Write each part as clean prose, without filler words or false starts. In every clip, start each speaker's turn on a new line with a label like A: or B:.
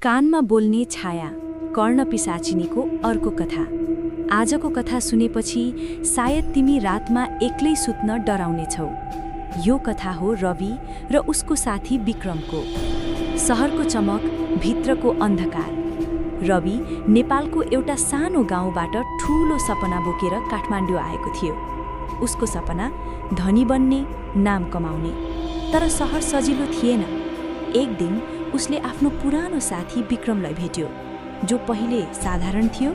A: कानमा बोल्ने छाया, कर्ण पिशाचिनीको अर्को कथा। आजको कथा सुनेपछि सायद तिमी रातमा एक्लै सुत्न डराउनेछौ। यो कथा हो रवि र उसको साथी विक्रमको। शहरको चमक, भित्रको अन्धकार। रवि नेपालको एउटा सानो गाउँबाट ठूलो सपना बोकेर काठमाडौँ आएको थियो। उसको सपना धनी बन्ने, नाम कमाउने। तर शहर सजिलो थिएन। एक दिन उसले आफ्नो पुरानो साथी विक्रमलाई भेट्यो, जो पहिले साधारण थियो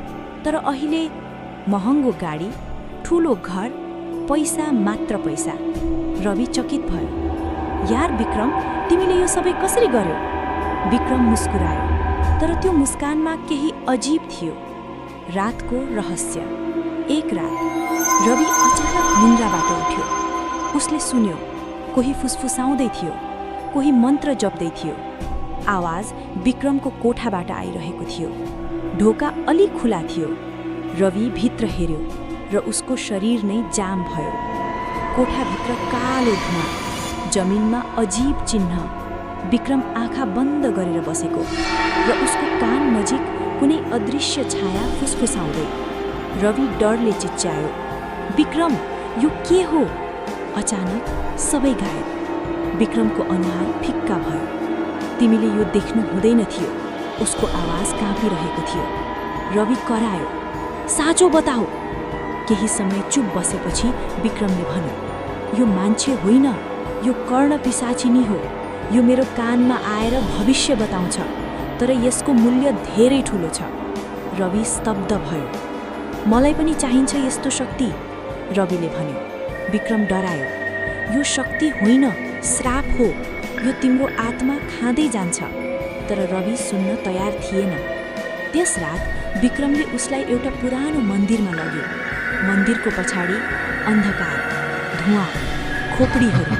A: तर अहिले महँगो गाडी, ठूलो घर, पैसा मात्र पैसा। रवि चकित भयो। यार विक्रम, तिमीले यो सबै कसरी गर्यो? विक्रम मुस्कुरायो, तर त्यो मुस्कानमा केही अजीब थियो। रातको रहस्य। एक रात रवि अचानक निन्द्राबाट उठ्यो। उसले सुन्यो, कोही फुसफुसाउँदै थियो, कोही मन्त्र जप्दै थियो। आवाज विक्रमको कोठाबाट आइरहेको थियो। ढोका अलि खुला थियो। रवि भित्र हेर्यो र उसको शरीर नै जाम भयो। कोठाभित्र कालो धुवा, जमिनमा अजीब चिन्ह। विक्रम आँखा बन्द गरेर बसेको र उसको कान नजिक कुनै अदृश्य छाया फुसफुसाउँदै। रवि डरले चिच्यायो, विक्रम, यो के हो? अचानक सबै गायब। विक्रमको अनुहार फिक्का भयो। तिमीले यो देख्नु हुँदैन थियो। उसको आवाज काँपिरहेको थियो। रवि करायो, साँचो बताऊ। केही समय चुप बसेपछि विक्रमले भन्यो, यो मान्छे होइन, यो कर्ण पिशाचिनी हो। यो मेरो कानमा आएर भविष्य बताउँछ, तर यसको मूल्य धेरै ठुलो छ। रवि स्तब्ध भयो। मलाई पनि चाहिन्छ यस्तो शक्ति, रविले भन्यो। विक्रम डरायो, यो शक्ति होइन, श्राप हो। यो तिम्रो आत्मा खाँदै जान्छ। तर रवि सुन्न तयार थिएन। त्यस रात विक्रमले उसलाई एउटा पुरानो मन्दिरमा लग्यो। मन्दिरको पछाडि अन्धकार, धुवाँ, खोपडीहरू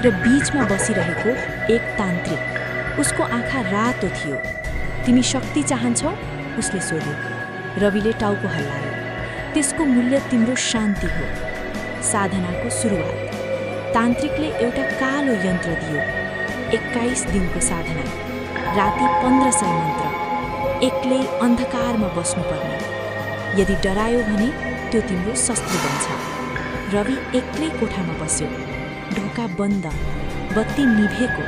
A: र बीचमा बसिरहेको एक तान्त्रिक। उसको आँखा रातो थियो। तिमी शक्ति चाहन्छौ? उसले सोध्यो। रविले टाउको हल्लायो। त्यसको मूल्य तिम्रो शान्ति हो। साधनाको सुरुवात। तान्त्रिकले एउटा कालो यन्त्र दियो। 21 दिनको साधना, राति 1500 मन्त्र। एक्लै अन्धकारमा बस्नुपर्ने। यदि डरायो भने त्यो तिम्रो शस्त्र बन्छ। रवि एक्लै कोठामा बस्यो। ढोका बन्द, बत्ती निभेको,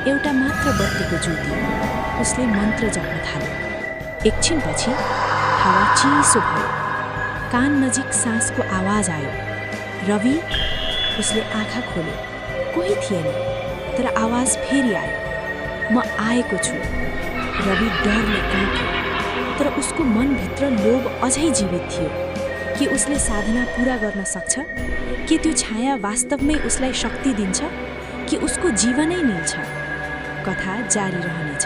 A: एउटा मात्र बत्तीको ज्योति। उसले मन्त्र जप्न थाल्यो। एकछिनपछि हावा चिसो भयो। कान नजिक सासको आवाज आयो। रवि, उसले आँखा खोल्यो। कोही थिएन, तर आवाज फेरि आयो। म आएको छु। रवि डरले काँप्यो, तर उसको मनभित्र लोभ अझै जीवित थियो। के उसले साधना पूरा गर्न सक्छ? के त्यो छाया वास्तवमै उसलाई शक्ति दिन्छ? कि उसको जीवनै मिल्छ? कथा जारी रहनेछ।